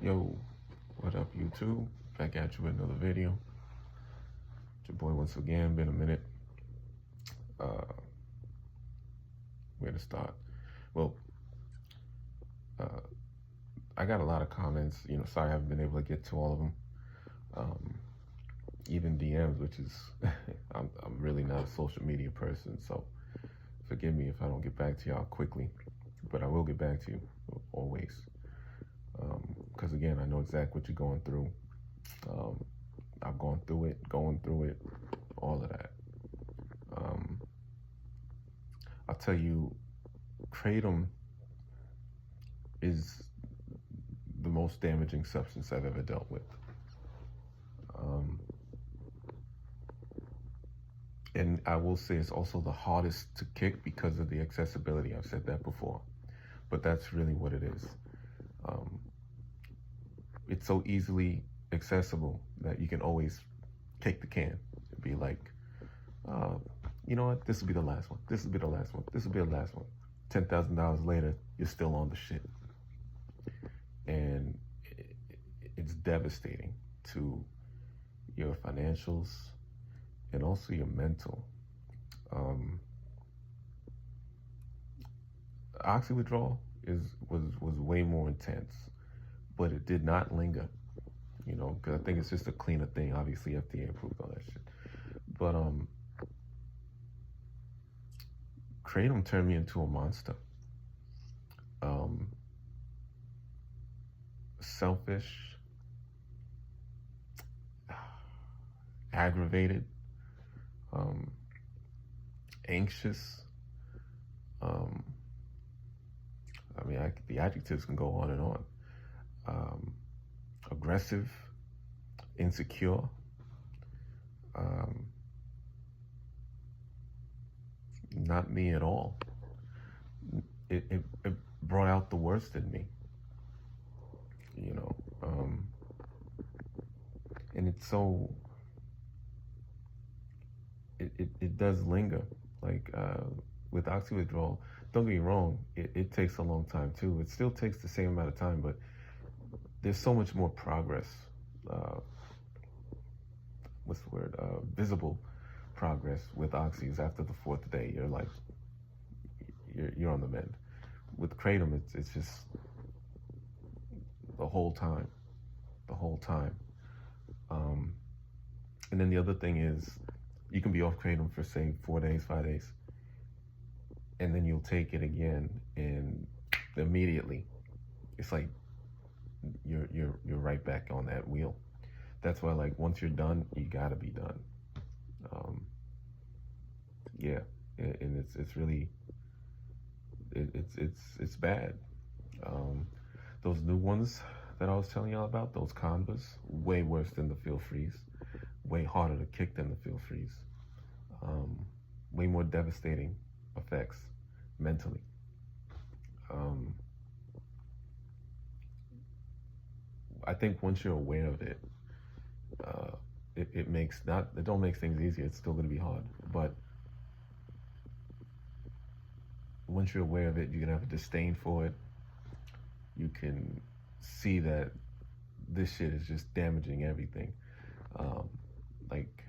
Yo, what up YouTube? Back at you with another video. It's your boy once again, been a minute. Where to start? Well, I got a lot of comments, sorry I haven't been able to get to all of them. Even DMs, which is, I'm really not a social media person, so forgive me if I don't get back to y'all quickly, but I will get back to you, always. Because again, I know exactly what you're going through. I've gone through it, going through it, all of that. I'll tell you, Kratom is the most damaging substance I've ever dealt with. And I will say it's also the hardest to kick because of the accessibility. I've said that before, but that's really what it is. It's so easily accessible that you can always kick the can and be like, you know what, this will be the last one. This will be the last one. This will be the last one. $10,000 later, you're still on the shit. And it's devastating to your financials and also your mental. Oxy withdrawal was way more intense, but it did not linger, because I think it's just a cleaner thing. Obviously, FDA approved all that shit. But Kratom turned me into a monster. Selfish, aggravated, anxious. The adjectives can go on and on. Aggressive, insecure, not me at all. It brought out the worst in me, and it's so, it does linger. Like with oxy withdrawal, don't get me wrong, it takes a long time too. It still takes the same amount of time, but there's so much more progress. What's the word? Visible progress with oxys after the fourth day. You're like, you're on the mend. With Kratom, it's just the whole time. And then the other thing is, you can be off Kratom for say 4 days, 5 days, and then you'll take it again, and immediately, it's like you're right back on that wheel. That's why, like, once you're done, you gotta be done. Yeah, and it's really, it's bad. Those new ones that I was telling y'all about, those Convas, way worse than the Feel Freeze, way harder to kick than the Feel Freeze, way more devastating effects mentally. I think once you're aware of it, it don't make things easier. It's still going to be hard, but once you're aware of it, you can have a disdain for it. You can see that this shit is just damaging everything. Like,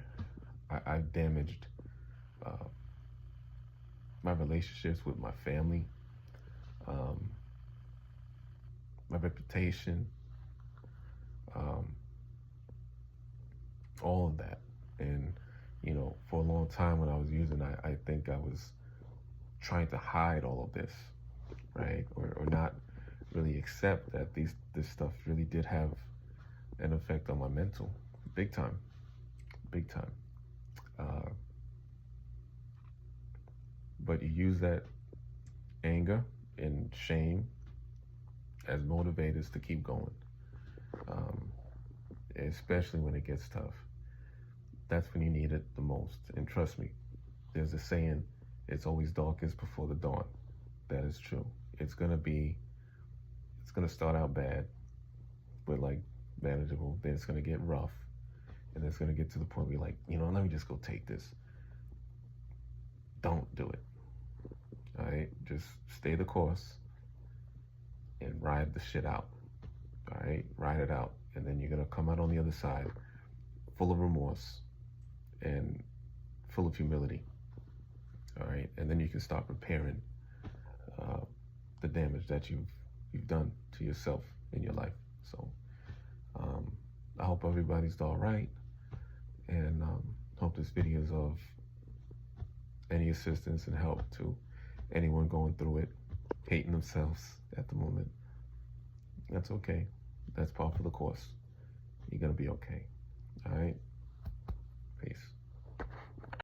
I've damaged my relationships with my family, my reputation, all of that. And for a long time when I was using, I think I was trying to hide all of this, right? Or not really accept that this stuff really did have an effect on my mental, big time. But you use that anger and shame as motivators to keep going, especially when it gets tough. That's when you need it the most. And trust me, there's a saying, it's always darkest before the dawn. That is true. It's gonna start out bad, but like manageable. Then it's gonna get rough, and it's gonna get to the point where you're like, let me just go take this. Don't do it. All right, just stay the course and ride the shit out. All right, ride ride it out. And then you're going to come out on the other side full of remorse and full of humility. All right. And then you can start repairing the damage that you've done to yourself in your life. So I hope everybody's all right, and hope this video is of any assistance and help to anyone going through it, hating themselves at the moment. That's okay. That's part of the course. You're going to be okay. All right.